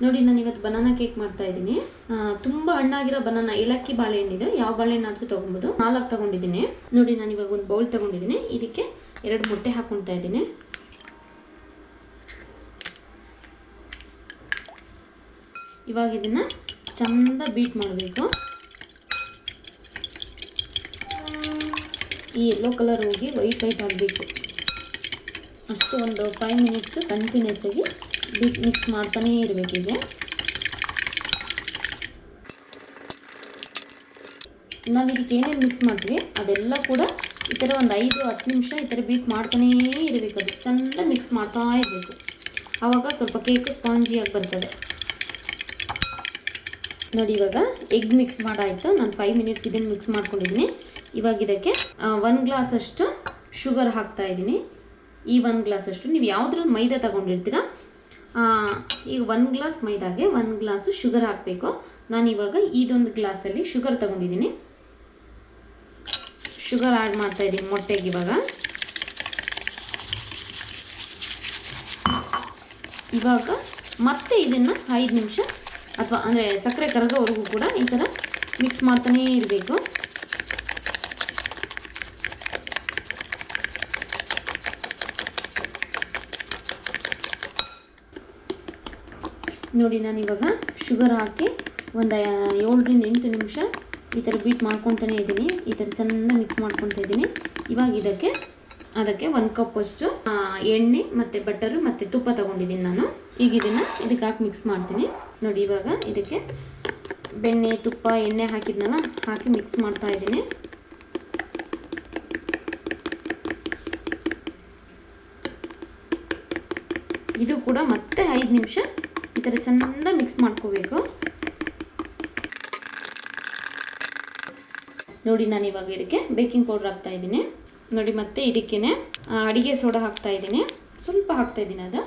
ನೋಡಿ ನಾನು ಇವತ್ತು ಬನಾನಾ ಕೇಕ್ ಮಾಡ್ತಾ ಇದ್ದೀನಿ. ತುಂಬಾ ಹಣ್ಣಾಗಿರೋ ಬನಾನಾ, ಏಲಕ್ಕಿ ಬಾಳೆಹಣ್ಣಿದೆ, ಯಾವ ಬಾಳೆಹಣ್ಣಾದ್ರೂ ತಗೊಬೋದು. 4 ತಗೊಂಡಿದ್ದೀನಿ. ನೋಡಿ ನಾನು ಇವಾಗ ಒಂದು ಬೌಲ್ ತಗೊಂಡಿದ್ದೀನಿ. ಇದಕ್ಕೆ 2 ಮೊಟ್ಟೆ ಹಾಕೊಳ್ತಾ ಇದ್ದೀನಿ. ಇವಾಗ ಇದನ್ನ ಚಂದ ಬೀಟ್ ಮಾಡಬೇಕು. ಈ ಯೆಲ್ಲೋ ಕಲರ್ ಹೋಗಿ ವೈಟ್ ಆಗಬೇಕು. ಅಷ್ಟು ಒಂದು 5 ಮಿನಿಟ್ಸ್ ಕಂಟಿನ್ಯೂಸ್ ಆಗಿ ಮಿಕ್ಸ್ ಮಾಡ್ತಾನೇ ಇರಬೇಕಿದೆ. ನಾವು ಇದಕ್ಕೆ ಏನೇನು ಮಿಕ್ಸ್ ಮಾಡ್ತೀವಿ ಅದೆಲ್ಲ ಕೂಡ ಈ ಥರ ಒಂದು 5-10 ನಿಮಿಷ ಈ ಥರ ಬೀಟ್ ಮಾಡ್ತಾನೇ ಇರಬೇಕು. ಅದು ಚೆಂದ ಮಿಕ್ಸ್ ಮಾಡ್ತಾ ಇರಬೇಕು. ಆವಾಗ ಸ್ವಲ್ಪ ಕೇಕ್ ಸ್ಪಾಂಜಿಯಾಗಿ ಬರ್ತದೆ. ನೋಡಿ ಇವಾಗ ಎಗ್ ಮಿಕ್ಸ್ ಮಾಡಾಯಿತು. ನಾನು 5 ಮಿನಿಟ್ಸ್ ಇದನ್ನು ಮಿಕ್ಸ್ ಮಾಡ್ಕೊಂಡಿದ್ದೀನಿ. ಇವಾಗ ಇದಕ್ಕೆ 1 ಗ್ಲಾಸ್ ಅಷ್ಟು ಶುಗರ್ ಹಾಕ್ತಾ ಇದ್ದೀನಿ. ಈ 1 ಗ್ಲಾಸ್ ಅಷ್ಟು ನೀವು ಯಾವುದ್ರಲ್ಲಿ ಮೈದಾ ತಗೊಂಡಿರ್ತೀರಾ, ಈಗ 1 ಗ್ಲಾಸ್ ಮೈದಾಗೆ 1 ಗ್ಲಾಸು ಶುಗರ್ ಹಾಕಬೇಕು. ನಾನಿವಾಗ ಇದೊಂದು ಗ್ಲಾಸಲ್ಲಿ ಶುಗರ್ ತಗೊಂಡಿದ್ದೀನಿ. ಶುಗರ್ ಆ್ಯಡ್ ಮಾಡ್ತಾ ಇದ್ದೀನಿ ಮೊಟ್ಟೆಗೆ. ಇವಾಗ ಮತ್ತೆ ಇದನ್ನು 5 ನಿಮಿಷ ಅಥವಾ ಅಂದರೆ ಸಕ್ಕರೆ ಕರಗೋವರೆಗೂ ಕೂಡ ಈ ಥರ ಮಿಕ್ಸ್ ಮಾಡ್ತಾನೇ ಇರಬೇಕು. ನೋಡಿ ನಾನು ಇವಾಗ ಶುಗರ್ ಹಾಕಿ ಒಂದು 7-8 ನಿಮಿಷ ಈ ಥರ ಬೀಟ್ ಮಾಡ್ಕೊತಾನೇ ಇದ್ದೀನಿ. ಈ ಥರ ಚೆಂದ ಮಿಕ್ಸ್ ಮಾಡ್ಕೊತಾ ಇದ್ದೀನಿ. ಇವಾಗ ಅದಕ್ಕೆ 1 ಕಪ್ ಅಷ್ಟು ಎಣ್ಣೆ ಮತ್ತು ಬಟರು ಮತ್ತು ತುಪ್ಪ ತಗೊಂಡಿದ್ದೀನಿ ನಾನು. ಈಗ ಇದಕ್ಕೆ ಹಾಕಿ ಮಿಕ್ಸ್ ಮಾಡ್ತೀನಿ. ನೋಡಿ ಇವಾಗ ಇದಕ್ಕೆ ಬೆಣ್ಣೆ, ತುಪ್ಪ, ಎಣ್ಣೆ ಹಾಕಿದ್ನಲ್ಲ, ಹಾಕಿ ಮಿಕ್ಸ್ ಮಾಡ್ತಾ ಇದ್ದೀನಿ. ಇದು ಕೂಡ ಮತ್ತೆ 5 ನಿಮಿಷ ಈ ಥರ ಚೆಂದ ಮಿಕ್ಸ್ ಮಾಡ್ಕೋಬೇಕು. ನೋಡಿ ನಾನು ಇವಾಗ ಇದಕ್ಕೆ ಬೇಕಿಂಗ್ ಪೌಡರ್ ಹಾಕ್ತಾ ಇದ್ದೀನಿ. ನೋಡಿ ಮತ್ತೆ ಇದಕ್ಕೇನೆ ಅಡಿಗೆ ಸೋಡಾ ಹಾಕ್ತಾ ಇದ್ದೀನಿ. ಸ್ವಲ್ಪ ಹಾಕ್ತಾ ಇದ್ದೀನಿ ಅದು.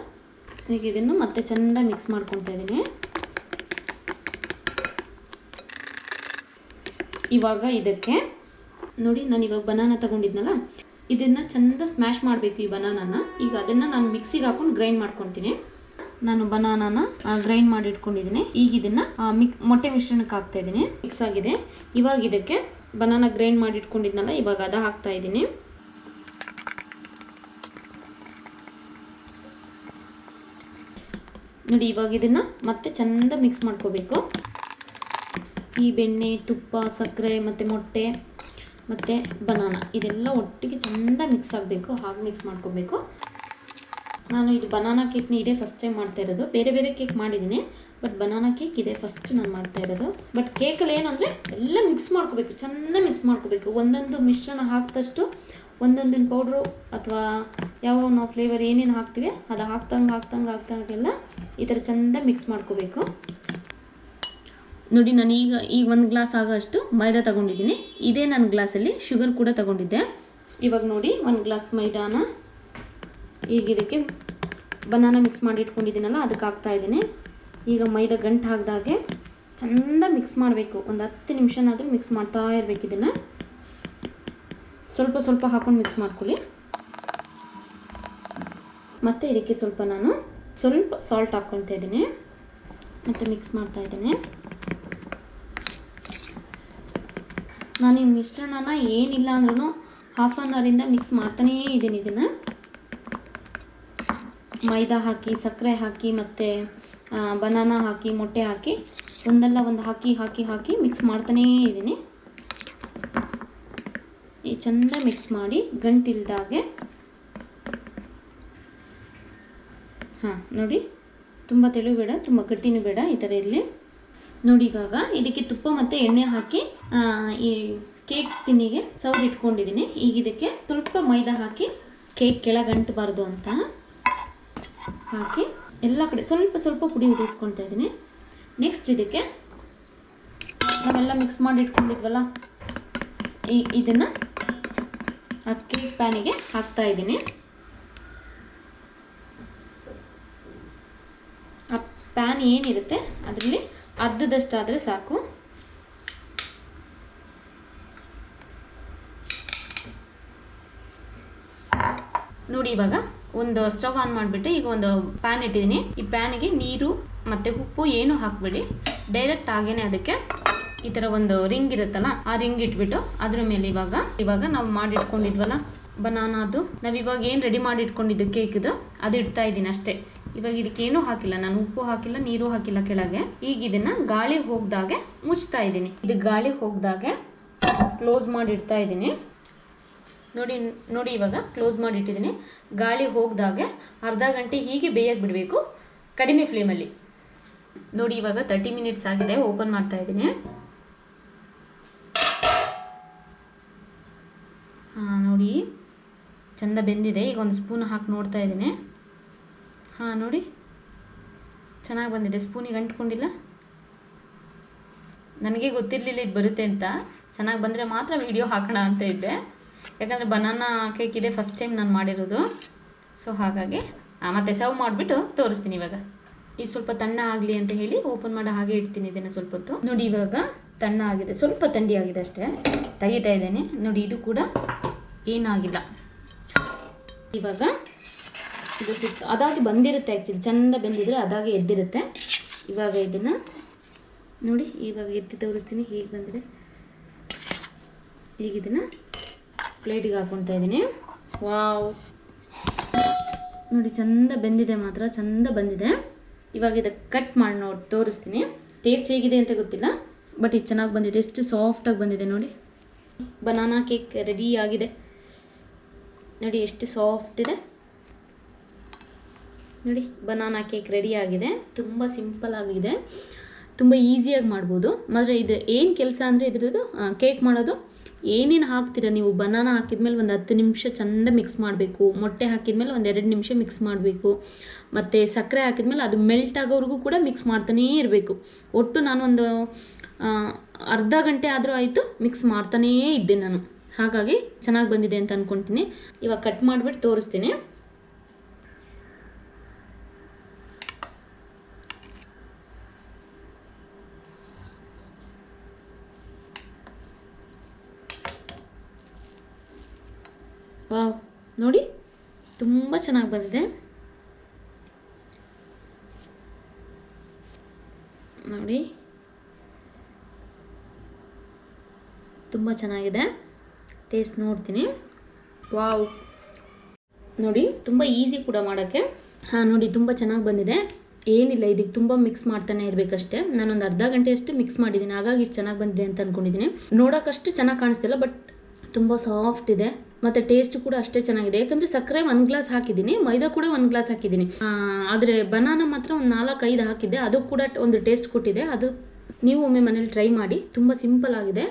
ಈಗ ಇದನ್ನು ಮತ್ತೆ ಚೆಂದ ಮಿಕ್ಸ್ ಮಾಡ್ಕೊತಾ ಇದ್ದೀನಿ. ಇವಾಗ ಇದಕ್ಕೆ ನೋಡಿ ನಾನು ಇವಾಗ ಬನಾನಾ ತಗೊಂಡಿದ್ನಲ್ಲ, ಇದನ್ನು ಚೆಂದ ಸ್ಮ್ಯಾಶ್ ಮಾಡಬೇಕು ಈ ಬನಾನಾನ. ಈಗ ಅದನ್ನು ನಾನು ಮಿಕ್ಸಿಗೆ ಹಾಕೊಂಡು ಗ್ರೈಂಡ್ ಮಾಡ್ಕೊತೀನಿ. ನಾನು ಬನಾನಾನ ಗ್ರೈಂಡ್ ಮಾಡಿ ಇಟ್ಕೊಂಡಿದ್ದೀನಿ. ಈಗ ಇದನ್ನು ಮೊಟ್ಟೆ ಮಿಶ್ರಣಕ್ಕೆ ಹಾಕ್ತಾ ಇದ್ದೀನಿ. ಮಿಕ್ಸ್ ಆಗಿದೆ. ಇವಾಗ ಇದಕ್ಕೆ ಬನಾನಾ ಗ್ರೈಂಡ್ ಮಾಡಿ ಇಟ್ಕೊಂಡಿದ್ನಲ್ಲ, ಇವಾಗ ಅದು ಹಾಕ್ತಾ ಇದ್ದೀನಿ. ನೋಡಿ ಇವಾಗ ಇದನ್ನು ಮತ್ತೆ ಚೆಂದ ಮಿಕ್ಸ್ ಮಾಡ್ಕೋಬೇಕು. ಈ ಬೆಣ್ಣೆ, ತುಪ್ಪ, ಸಕ್ಕರೆ ಮತ್ತು ಮೊಟ್ಟೆ ಮತ್ತು ಬನಾನಾ ಇದೆಲ್ಲ ಒಟ್ಟಿಗೆ ಚೆಂದ ಮಿಕ್ಸ್ ಆಗಬೇಕು. ಹಾಗೆ ಮಿಕ್ಸ್ ಮಾಡ್ಕೋಬೇಕು. ನಾನು ಇದು ಬನಾನಾ ಕೇಕ್ನ ಇದೇ ಫಸ್ಟ್ ಟೈಮ್ ಮಾಡ್ತಾ ಇರೋದು. ಬೇರೆ ಕೇಕ್ ಮಾಡಿದ್ದೀನಿ, ಬಟ್ ಬನಾನಾ ಕೇಕ್ ಇದೇ ಫಸ್ಟ್ ನಾನು ಮಾಡ್ತಾ ಇರೋದು. ಬಟ್ ಕೇಕಲ್ಲಿ ಏನಂದರೆ ಎಲ್ಲ ಮಿಕ್ಸ್ ಮಾಡ್ಕೋಬೇಕು, ಚೆಂದ ಮಿಕ್ಸ್ ಮಾಡ್ಕೋಬೇಕು. ಒಂದೊಂದು ಮಿಶ್ರಣ ಹಾಕಿದಷ್ಟು ಒಂದೊಂದಿನ ಪೌಡ್ರು ಅಥವಾ ಯಾವ ನಾವು ಫ್ಲೇವರ್ ಏನೇನು ಹಾಕ್ತೀವಿ ಅದು ಹಾಕ್ದಂಗೆಲ್ಲ ಈ ಥರ ಚೆಂದ ಮಿಕ್ಸ್ ಮಾಡ್ಕೋಬೇಕು. ನೋಡಿ ನಾನು ಈಗ 1 ಗ್ಲಾಸ್ ಆಗೋಷ್ಟು ಮೈದಾ ತಗೊಂಡಿದ್ದೀನಿ. ಇದೇ ನನ್ನ ಗ್ಲಾಸಲ್ಲಿ ಶುಗರ್ ಕೂಡ ತಗೊಂಡಿದ್ದೆ. ಇವಾಗ ನೋಡಿ 1 ಗ್ಲಾಸ್ ಮೈದಾನ ಈಗ ಇದಕ್ಕೆ ಬನಾನಾ ಮಿಕ್ಸ್ ಮಾಡಿ ಇಟ್ಕೊಂಡಿದ್ದೀನಲ್ಲ ಅದಕ್ಕೆ ಹಾಕ್ತಾ ಇದ್ದೀನಿ. ಈಗ ಮೈದಾ ಗಂಟು ಹಾಕಿದಾಗೆ ಚೆಂದ ಮಿಕ್ಸ್ ಮಾಡಬೇಕು. ಒಂದು 10 ನಿಮಿಷನಾದರೂ ಮಿಕ್ಸ್ ಮಾಡ್ತಾ ಇರಬೇಕು. ಇದನ್ನು ಸ್ವಲ್ಪ ಹಾಕೊಂಡು ಮಿಕ್ಸ್ ಮಾಡ್ಕೊಳ್ಳಿ. ಮತ್ತು ಇದಕ್ಕೆ ನಾನು ಸ್ವಲ್ಪ ಸಾಲ್ಟ್ ಹಾಕ್ಕೊಳ್ತಾ ಇದ್ದೀನಿ. ಮತ್ತು ಮಿಕ್ಸ್ ಮಾಡ್ತಾ ಇದ್ದೀನಿ. ನಾನು ಈ ಮಿಶ್ರಣನ ಏನಿಲ್ಲ ಅಂದ್ರೂ ಹಾಫ್ ಆನ್ ಅವರಿಂದ ಮಿಕ್ಸ್ ಮಾಡ್ತಾನೇ ಇದ್ದೀನಿ. ಇದನ್ನು ಮೈದಾ ಹಾಕಿ, ಸಕ್ಕರೆ ಹಾಕಿ, ಮತ್ತು ಬನಾನಾ ಹಾಕಿ, ಮೊಟ್ಟೆ ಹಾಕಿ ಒಂದಲ್ಲ ಒಂದು ಹಾಕಿ ಮಿಕ್ಸ್ ಮಾಡ್ತಾನೇ ಇದ್ದೀನಿ. ಈ ಚೆಂದ ಮಿಕ್ಸ್ ಮಾಡಿ ಗಂಟಿಲ್ದಾಗೆ. ನೋಡಿ ತುಂಬ ತೆಳು ಬೇಡ, ತುಂಬ ಗಟ್ಟಿನೂ ಬೇಡ, ಈ ಥರ ಇರಲಿ. ನೋಡಿ ಇವಾಗ ಇದಕ್ಕೆ ತುಪ್ಪ ಮತ್ತು ಎಣ್ಣೆ ಹಾಕಿ ಈ ಕೇಕ್ ತಿನ್ನಿಗೆ ಸವರಿ ಇಟ್ಕೊಂಡಿದ್ದೀನಿ. ಈಗ ಇದಕ್ಕೆ ಸ್ವಲ್ಪ ಮೈದಾ ಹಾಕಿ ಕೇಕ್ ಕೆಳಗಂಟಬಾರ್ದು ಅಂತ ಹಾಕಿ ಎಲ್ಲ ಕಡೆ ಸ್ವಲ್ಪ ಪುಡಿ ಉದುರಿಸ್ಕೊಳ್ತಾ ಇದ್ದೀನಿ. ನೆಕ್ಸ್ಟ್ ಇದಕ್ಕೆ ನಾವೆಲ್ಲ ಮಿಕ್ಸ್ ಮಾಡಿ ಇಟ್ಕೊಂಡಿದ್ವಲ್ಲ ಇದನ್ನು ಆ ಕೇಕ್ ಪ್ಯಾನಿಗೆ ಹಾಕ್ತಾ ಇದ್ದೀನಿ. ಆ ಪ್ಯಾನ್ ಏನಿರುತ್ತೆ ಅದರಲ್ಲಿ ಅರ್ಧದಷ್ಟಾದರೆ ಸಾಕು. ನೋಡಿ ಇವಾಗ ಒಂದು ಸ್ಟವ್ ಆನ್ ಮಾಡಿಬಿಟ್ಟು ಈಗ ಒಂದು ಪ್ಯಾನ್ ಇಟ್ಟಿದ್ದೀನಿ. ಈ ಪ್ಯಾನಿಗೆ ನೀರು ಮತ್ತು ಉಪ್ಪು ಏನೂ ಹಾಕಬೇಡಿ. ಡೈರೆಕ್ಟ್ ಆಗೇನೆ ಅದಕ್ಕೆ ಈ ಥರ ಒಂದು ರಿಂಗ್ ಇರುತ್ತಲ್ಲ, ಆ ರಿಂಗ್ ಇಟ್ಬಿಟ್ಟು ಅದ್ರ ಮೇಲೆ ಇವಾಗ ನಾವು ಮಾಡಿಟ್ಕೊಂಡಿದ್ವಲ್ಲ ಬನಾನಾದು, ನಾವು ಇವಾಗ ಏನು ರೆಡಿ ಮಾಡಿ ಇಟ್ಕೊಂಡಿದ್ದು ಕೇಕ್ದು ಅದು ಇಡ್ತಾ ಇದ್ದೀನಿ ಅಷ್ಟೇ. ಇವಾಗ ಇದಕ್ಕೇನೂ ಹಾಕಿಲ್ಲ ನಾನು, ಉಪ್ಪು ಹಾಕಿಲ್ಲ, ನೀರು ಹಾಕಿಲ್ಲ ಕೆಳಗೆ. ಈಗ ಇದನ್ನು ಗಾಳಿ ಹೋಗ್ದಾಗೆ ಮುಚ್ತಾ ಇದ್ದೀನಿ. ಇದು ಗಾಳಿ ಹೋಗ್ದಾಗೆ ಕ್ಲೋಸ್ ಮಾಡಿ ಇಡ್ತಾ ಇದ್ದೀನಿ. ನೋಡಿ ಇವಾಗ ಕ್ಲೋಸ್ ಮಾಡಿ ಇಟ್ಟಿದ್ದೀನಿ. ಗಾಳಿ ಹೋಗ್ದಾಗೆ ಅರ್ಧ ಗಂಟೆ ಹೀಗೆ ಬೇಯಕ್ಕೆ ಬಿಡಬೇಕು ಕಡಿಮೆ ಫ್ಲೇಮಲ್ಲಿ. ನೋಡಿ ಇವಾಗ 30 ಮಿನಿಟ್ಸ್ ಆಗಿದೆ. ಓಪನ್ ಮಾಡ್ತಾ ಇದ್ದೀನಿ. ನೋಡಿ ಚೆಂದ ಬೆಂದಿದೆ. ಈಗ ಒಂದು ಸ್ಪೂನ್ ಹಾಕಿ ನೋಡ್ತಾ ಇದ್ದೀನಿ. ನೋಡಿ ಚೆನ್ನಾಗಿ ಬಂದಿದೆ. ಸ್ಪೂನಿಗೆ ಅಂಟ್ಕೊಂಡಿಲ್ಲ. ನನಗೆ ಗೊತ್ತಿರಲಿಲ್ಲ ಇದು ಬರುತ್ತೆ ಅಂತ. ಚೆನ್ನಾಗಿ ಬಂದರೆ ಮಾತ್ರ ವಿಡಿಯೋ ಹಾಕೋಣ ಅಂತ ಇದ್ದೆ, ಯಾಕಂದರೆ ಬನಾನಾ ಕೇಕ್ ಇದೆ ಫಸ್ಟ್ ಟೈಮ್ ನಾನು ಮಾಡಿರೋದು. ಸೊ ಹಾಗಾಗಿ ಮತ್ತೆ ಸರ್ವ್ ಮಾಡಿಬಿಟ್ಟು ತೋರಿಸ್ತೀನಿ. ಇವಾಗ ಈಗ ಸ್ವಲ್ಪ ತಣ್ಣ ಆಗಲಿ ಅಂತ ಹೇಳಿ ಓಪನ್ ಮಾಡಿ ಹಾಗೆ ಇಡ್ತೀನಿ ಇದನ್ನು ಸ್ವಲ್ಪ ಹೊತ್ತು. ನೋಡಿ ಇವಾಗ ತಣ್ಣ ಆಗಿದೆ, ಸ್ವಲ್ಪ ಥಂಡಿ ಆಗಿದೆ ಅಷ್ಟೇ. ತೆಗಿತಾ ಇದ್ದೇನೆ. ನೋಡಿ ಇದು ಕೂಡ ಏನಾಗಿಲ್ಲ. ಇವಾಗ ಇದು ಅದಾಗಿ ಬಂದಿರುತ್ತೆ. ಆ್ಯಕ್ಚುಲಿ ಚೆಂದ ಬೆಂದಿದ್ರೆ ಅದಾಗಿ ಎದ್ದಿರುತ್ತೆ. ಇವಾಗ ಇದನ್ನು ನೋಡಿ ಇವಾಗ ಎತ್ತಿ ತೋರಿಸ್ತೀನಿ ಹೇಗೆ ಬಂದಿದೆ. ಈಗ ಇದನ್ನು ಪ್ಲೇಟಿಗೆ ಹಾಕ್ಕೊಳ್ತಾ ಇದ್ದೀನಿ. ವಾವ್, ನೋಡಿ ಚೆಂದ ಬೆಂದಿದೆ, ಮಾತ್ರ ಚೆಂದ ಬಂದಿದೆ. ಇವಾಗ ಇದಕ್ಕೆ ಕಟ್ ಮಾಡಿ ತೋರಿಸ್ತೀನಿ. ಟೇಸ್ಟ್ ಹೇಗಿದೆ ಅಂತ ಗೊತ್ತಿಲ್ಲ, ಬಟ್ ಇದು ಚೆನ್ನಾಗಿ ಬಂದಿದೆ. ಎಷ್ಟು ಸಾಫ್ಟಾಗಿ ಬಂದಿದೆ ನೋಡಿ. ಬನಾನಾ ಕೇಕ್ ರೆಡಿ ಆಗಿದೆ. ನೋಡಿ ಎಷ್ಟು ಸಾಫ್ಟ್ ಇದೆ. ನೋಡಿ ಬನಾನಾ ಕೇಕ್ ರೆಡಿ ಆಗಿದೆ. ತುಂಬ ಸಿಂಪಲ್ ಆಗಿದೆ, ತುಂಬ ಈಸಿಯಾಗಿ ಮಾಡ್ಬೋದು. ಮಾತ್ರ ಇದು ಏನು ಕೆಲಸ ಅಂದರೆ ಇದ್ರದ್ದು ಕೇಕ್ ಮಾಡೋದು ಏನೇನು ಹಾಕ್ತೀರ ನೀವು. ಬನಾನಾ ಹಾಕಿದ್ಮೇಲೆ ಒಂದು 10 ನಿಮಿಷ ಚೆಂದ ಮಿಕ್ಸ್ ಮಾಡಬೇಕು. ಮೊಟ್ಟೆ ಹಾಕಿದ್ಮೇಲೆ ಒಂದು 2 ನಿಮಿಷ ಮಿಕ್ಸ್ ಮಾಡಬೇಕು. ಮತ್ತು ಸಕ್ಕರೆ ಹಾಕಿದ್ಮೇಲೆ ಅದು ಮೆಲ್ಟ್ ಆಗೋವರೆಗೂ ಕೂಡ ಮಿಕ್ಸ್ ಮಾಡ್ತಾನೇ ಇರಬೇಕು. ಒಟ್ಟು ನಾನೊಂದು ಅರ್ಧ ಗಂಟೆ ಆದರೂ ಆಯಿತು ಮಿಕ್ಸ್ ಮಾಡ್ತಾನೇ ಇದ್ದೆ ನಾನು. ಹಾಗಾಗಿ ಚೆನ್ನಾಗಿ ಬಂದಿದೆ ಅಂತ ಅಂದ್ಕೊಳ್ತೀನಿ. ಇವಾಗ ಕಟ್ ಮಾಡಿಬಿಟ್ಟು ತೋರಿಸ್ತೀನಿ. ವಾವ್, ನೋಡಿ ತುಂಬ ಚೆನ್ನಾಗಿ ಬಂದಿದೆ. ನೋಡಿ ತುಂಬ ಚೆನ್ನಾಗಿದೆ. ಟೇಸ್ಟ್ ನೋಡ್ತೀನಿ. ವಾವ್, ನೋಡಿ ತುಂಬ ಈಸಿ ಕೂಡ ಮಾಡೋಕ್ಕೆ. ನೋಡಿ ತುಂಬ ಚೆನ್ನಾಗಿ ಬಂದಿದೆ. ಏನಿಲ್ಲ, ಇದಕ್ಕೆ ತುಂಬ ಮಿಕ್ಸ್ ಮಾಡ್ತಾನೆ ಇರಬೇಕಷ್ಟೇ. ನಾನೊಂದು ಅರ್ಧ ಗಂಟೆಯಷ್ಟು ಮಿಕ್ಸ್ ಮಾಡಿದ್ದೀನಿ, ಹಾಗಾಗಿ ಇಷ್ಟು ಚೆನ್ನಾಗಿ ಬಂದಿದೆ ಅಂತ ಅಂದ್ಕೊಂಡಿದ್ದೀನಿ. ನೋಡೋಕ್ಕಷ್ಟು ಚೆನ್ನಾಗಿ ಕಾಣಿಸ್ತಿಲ್ಲ, ಬಟ್ ತುಂಬ ಸಾಫ್ಟ್ ಇದೆ. ಮತ್ತು ಟೇಸ್ಟ್ ಕೂಡ ಅಷ್ಟೇ ಚೆನ್ನಾಗಿದೆ. ಯಾಕಂದರೆ ಸಕ್ಕರೆ 1 ಗ್ಲಾಸ್ ಹಾಕಿದ್ದೀನಿ, ಮೈದಾ ಕೂಡ 1 ಗ್ಲಾಸ್ ಹಾಕಿದ್ದೀನಿ. ಆದರೆ ಬನಾನಾ ಮಾತ್ರ ಒಂದು 4-5 ಹಾಕಿದ್ದೆ, ಅದು ಕೂಡ ಒಂದು ಟೇಸ್ಟ್ ಕೊಟ್ಟಿದೆ. ಅದು ನೀವು ಒಮ್ಮೆ ಮನೇಲಿ ಟ್ರೈ ಮಾಡಿ. ತುಂಬ ಸಿಂಪಲ್ ಆಗಿದೆ,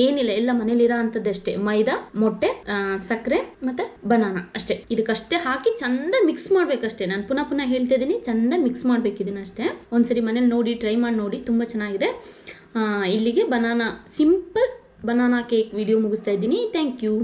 ಏನಿಲ್ಲ, ಎಲ್ಲ ಮನೇಲಿರೋ ಅಂಥದ್ದಷ್ಟೇ. ಮೈದಾ, ಮೊಟ್ಟೆ, ಸಕ್ಕರೆ ಮತ್ತು ಬನಾನಾ ಅಷ್ಟೇ. ಇದಕ್ಕಷ್ಟೇ ಹಾಕಿ ಚಂದ ಮಿಕ್ಸ್ ಮಾಡಬೇಕಷ್ಟೇ. ನಾನು ಪುನಃ ಹೇಳ್ತಾ ಇದ್ದೀನಿ, ಚಂದ ಮಿಕ್ಸ್ ಮಾಡಬೇಕಿದ್ದೀನಿ ಅಷ್ಟೇ. ಒಂದ್ಸರಿ ಮನೇಲಿ ನೋಡಿ, ಟ್ರೈ ಮಾಡಿ ನೋಡಿ, ತುಂಬ ಚೆನ್ನಾಗಿದೆ. ಇಲ್ಲಿಗೆ ಸಿಂಪಲ್ ಬನಾನಾ ಕೇಕ್ ವಿಡಿಯೋ ಮುಗಿಸ್ತಾ ಇದ್ದೀನಿ. Thank you.